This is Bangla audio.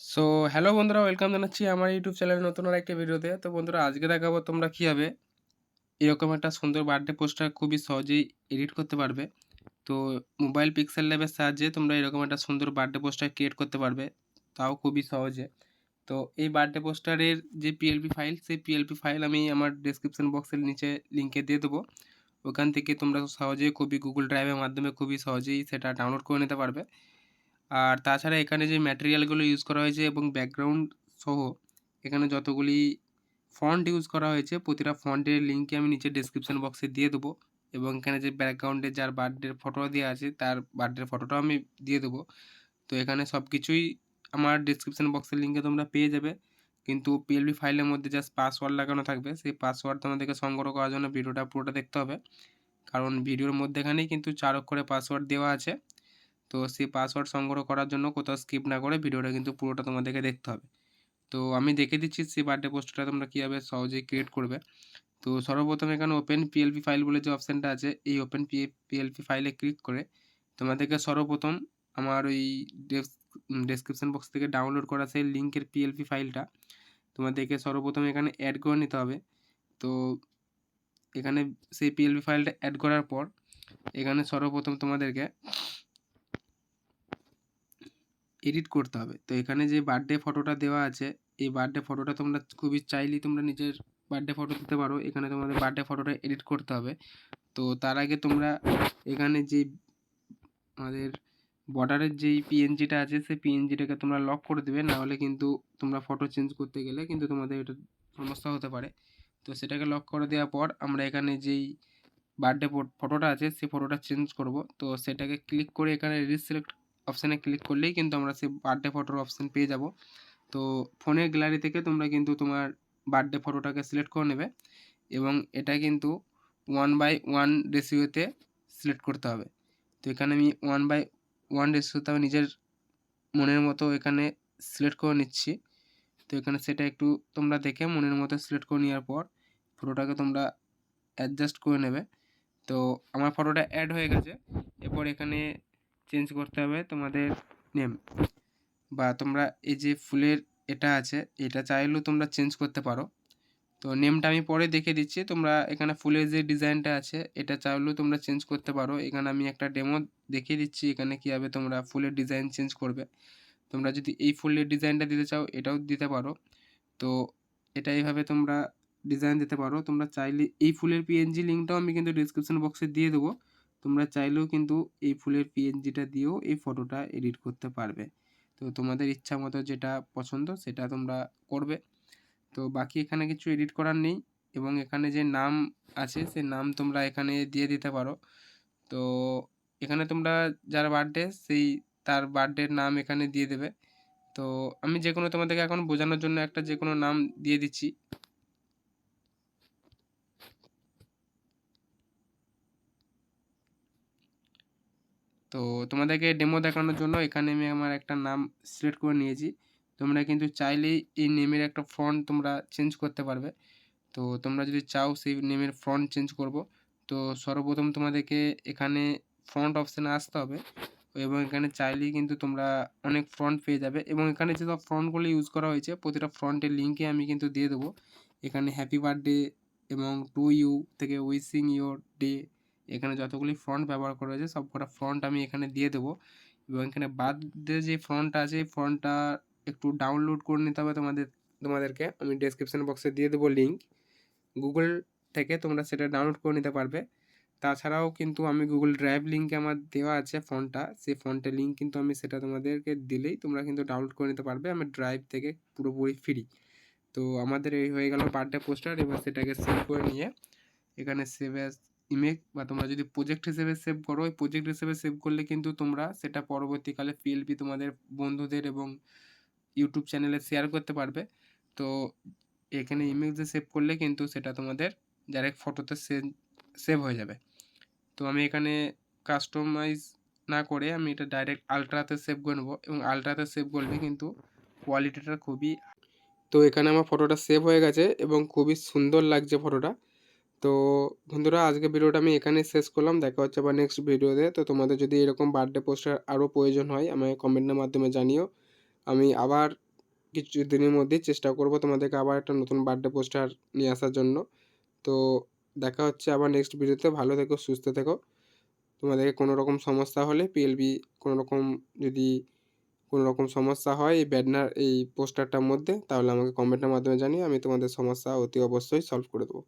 সো হ্যালো বন্ধুরা, ওয়েলকাম জানাচ্ছি আমার ইউটিউব চ্যানেলের নতুন আরেকটা ভিডিওতে। তো বন্ধুরা, আজকে দেখাবো তোমরা কীভাবে এরকম একটা সুন্দর বার্থডে পোস্টার খুবই সহজেই এডিট করতে পারবে। তো মোবাইল পিক্সেল ল্যাবের সাহায্যে তোমরা এরকম একটা সুন্দর বার্থডে পোস্টার ক্রিয়েট করতে পারবে, তাও খুবই সহজে। তো এই বার্থডে পোস্টারের যে পিএলপি ফাইল, সেই পিএলপি ফাইল আমি আমার ডেসক্রিপশন বক্সের নিচে লিঙ্কে দিয়ে দেবো। ওখান থেকে তোমরা সহজেই খুবই গুগল ড্রাইভের মাধ্যমে খুবই সহজেই সেটা ডাউনলোড করে নিতে পারবে। আর তাছাড়া এখানে যে ম্যাটেরিয়ালগুলো ইউজ করা হয়েছে এবং ব্যাকগ্রাউন্ড সহ এখানে যতগুলি ফন্ট ইউজ করা হয়েছে, প্রতিটা ফন্টের লিঙ্কই আমি নিচে ডেসক্রিপশন বক্সে দিয়ে দেবো। এবং এখানে যে ব্যাকগ্রাউন্ডে যার বার্থডের ফটো দেওয়া আছে তার বার্থডের ফটোটাও আমি দিয়ে দেবো। তো এখানে সব কিছুই আমার ডেসক্রিপশন বক্সের লিঙ্কে তোমরা পেয়ে যাবে। কিন্তু পিএলপি ফাইলের মধ্যে জাস্ট পাসওয়ার্ড লাগানো থাকবে, সেই পাসওয়ার্ড তোমাদেরকে সংগ্রহ করার জন্য ভিডিওটা পুরোটা দেখতে হবে। কারণ ভিডিওর মধ্যেখানেই কিন্তু 4 অক্ষরে পাসওয়ার্ড দেওয়া আছে। তো সেই পাসওয়ার্ড সংগ্রহ করার জন্য কোথাও স্কিপ না করে ভিডিওটা কিন্তু পুরোটা তোমাদেরকে দেখতে হবে। তো আমি দেখে দিচ্ছি সেই বার্থডে পোস্টারটা তোমরা কীভাবে সহজেই ক্রিয়েট করবে। তো সর্বপ্রথম এখানে ওপেন পিএলপি ফাইল বলে যে অপশানটা আছে, এই ওপেন পিএলপি ফাইলে ক্লিক করে তোমাদেরকে সর্বপ্রথম আমার ওই ডেসক্রিপশন বক্স থেকে ডাউনলোড করা সেই লিঙ্কের পিএলপি ফাইলটা তোমাদেরকে সর্বপ্রথম এখানে অ্যাড করে নিতে হবে। তো এখানে সেই পিএলপি ফাইলটা অ্যাড করার পর এখানে সর্বপ্রথম তোমাদেরকে এডিট করতে হবে। তো এখানে যে বার্থডে ফটোটা দেওয়া আছে, এই বার্থডে ফটোটা তোমরা খুবই চাইলেই তোমরা নিজের বার্থডে ফটো দিতে পারো। এখানে তোমাদের বার্থডে ফটোটা এডিট করতে হবে। তো তার আগে তোমরা এখানে যে আমাদের বর্ডারের যেই পিএনজিটা আছে, সেই পিএনজিটাকে তোমরা লক করে দেবে, নাহলে কিন্তু তোমরা ফটো চেঞ্জ করতে গেলে কিন্তু তোমাদের এটা সমস্যা হতে পারে। তো সেটাকে লক করে দেওয়ার পর আমরা এখানে যেই বার্থডে ফটোটা আছে সেই ফটোটা চেঞ্জ করব। তো সেটাকে ক্লিক করে এখানে রিসিলেক্ট অপশানে ক্লিক করলেই কিন্তু আমরা সেই বার্থডে ফটোর অপশান পেয়ে যাব। তো ফোনের গ্যালারি থেকে তোমরা কিন্তু তোমার বার্থডে ফটোটাকে সিলেক্ট করে নেবে এবং এটা কিন্তু 1:1 রেশিওতে সিলেক্ট করতে হবে। তো এখানে আমি 1:1 রেশিওতে আমি নিজের মনের মতো এখানে সিলেক্ট করে নিচ্ছি। তো এখানে সেটা একটু তোমরা দেখে মনের মতো সিলেক্ট করে নেওয়ার পর ফটোটাকে তোমরা অ্যাডজাস্ট করে নেবে। তো আমার ফটোটা অ্যাড হয়ে গেছে। এরপর এখানে চেঞ্জ করতে হবে তোমাদের নেম, বা তোমরা এই যে ফুলের এটা আছে, এটা চাইলেও তোমরা চেঞ্জ করতে পারো। তো নেমটা আমি পরে দেখে দিচ্ছি। তোমরা এখানে ফুলের যে ডিজাইনটা আছে এটা চাইলেও তোমরা চেঞ্জ করতে পারো। এখানে আমি একটা ডেমো দেখিয়ে দিচ্ছি এখানে কীভাবে তোমরা ফুলের ডিজাইন চেঞ্জ করবে। তোমরা যদি এই ফুলের ডিজাইনটা দিতে চাও এটাও দিতে পারো। তো এটা এইভাবে তোমরা ডিজাইন দিতে পারো। তোমরা চাইলে এই ফুলের পিএনজি লিঙ্কটাও আমি কিন্তু ডিসক্রিপশন বক্সে দিয়ে দেবো। তোমরা চাইলেও কিন্তু এই ফুলের পিএনজিটা দিয়েও এই ফটোটা এডিট করতে পারবে। তো তোমাদের ইচ্ছা মতো যেটা পছন্দ সেটা তোমরা করবে। তো বাকি এখানে কিছু এডিট করার নেই এবং এখানে যে নাম আছে সে নাম তোমরা এখানে দিয়ে দিতে পারো। তো এখানে তোমরা যার বার্থডে সেই তার বার্থডের নাম এখানে দিয়ে দেবে। তো আমি যে কোনো তোমাদেরকে এখন বোঝানোর জন্য একটা যে কোনো নাম দিয়ে দিচ্ছি। তো তোমাদেরকে ডেমো দেখানোর জন্য এখানে আমি আমার একটা নাম সিলেক্ট করে নিয়েছি। তোমরা কিন্তু চাইলেই এই নেমের একটা ফন্ট তোমরা চেঞ্জ করতে পারবে। তো তোমরা যদি চাও সেই নেমের ফন্ট চেঞ্জ করব, তো সর্বপ্রথম তোমাদেরকে এখানে ফন্ট অপশানে আসতে হবে এবং এখানে চাইলেই কিন্তু তোমরা অনেক ফন্ট পেয়ে যাবে। এবং এখানে যেসব ফন্টগুলো ইউজ করা হয়েছে প্রতিটা ফন্টের লিঙ্কে আমি কিন্তু দিয়ে দেবো। এখানে হ্যাপি বার্থডে এবং টু ইউ থেকে উইশিং ইউর ডে, এখানে যতগুলি ফন্ট ব্যবহার করা হয়েছে সব কটা ফন্ট আমি এখানে দিয়ে দেবো। এবং এখানে বার্থডে যে ফন্টটা আছে এই ফন্টটা একটু ডাউনলোড করে নিতে হবে তোমাদেরকে আমি ডেসক্রিপশন বক্সে দিয়ে দেবো লিঙ্ক। গুগল থেকে তোমরা সেটা ডাউনলোড করে নিতে পারবে। তাছাড়াও কিন্তু আমি গুগল ড্রাইভ লিঙ্কে আমার দেওয়া আছে ফন্টটা, সেই ফন্টের লিঙ্ক কিন্তু আমি সেটা তোমাদেরকে দিলেই তোমরা কিন্তু ডাউনলোড করে নিতে পারবে আমার ড্রাইভ থেকে পুরোপুরি ফ্রি। তো আমাদের এই হয়ে গেল বার্থডে পোস্টার। এবার সেটাকে সেভ করে নিয়ে এখানে সেভ অ্যাজ ইমেজ, বা তোমরা যদি প্রজেক্ট হিসেবে সেভ করো, ওই প্রজেক্ট হিসেবে সেভ করলে কিন্তু তোমরা সেটা পরবর্তীকালে পিএলপি তোমাদের বন্ধুদের এবং ইউটিউব চ্যানেলে শেয়ার করতে পারবে। তো এখানে ইমেজে সেভ করলে কিন্তু সেটা তোমাদের ডাইরেক্ট ফটোতে সেভ হয়ে যাবে। তো আমি এখানে কাস্টমাইজ না করে আমি এটা ডাইরেক্ট আলট্রাতে সেভ করে নেবো এবং আলট্রাতে সেভ করলে কিন্তু কোয়ালিটিটা খুবই। তো এখানে আমার ফটোটা সেভ হয়ে গেছে এবং খুবই সুন্দর লাগছে ফটোটা। তো বন্ধুরা, আজকে ভিডিওটা আমি এখানে শেষ করলাম। দেখা হচ্ছে আবার নেক্সট ভিডিওতে। তো তোমাদের যদি এরকম বার্থডে পোস্টার আরও প্রয়োজন হয় আমাকে কমেন্টের মাধ্যমে জানিও। আমি আবার কিছুদিনের মধ্যেই চেষ্টা করব তোমাদেরকে আবার একটা নতুন বার্থডে পোস্টার নিয়ে আসার জন্য। তো দেখা হচ্ছে আবার নেক্সট ভিডিওতে। ভালো থেকো, সুস্থ থেকো। তোমাদেরকে কোনো রকম সমস্যা হলে পিএলবি কোনো রকম যদি কোনো রকম সমস্যা হয় এই ব্যানার এই পোস্টারটার মধ্যে, তাহলে আমাকে কমেন্টের মাধ্যমে জানিয়ে আমি তোমাদের সমস্যা অতি অবশ্যই সলভ করে দেবো।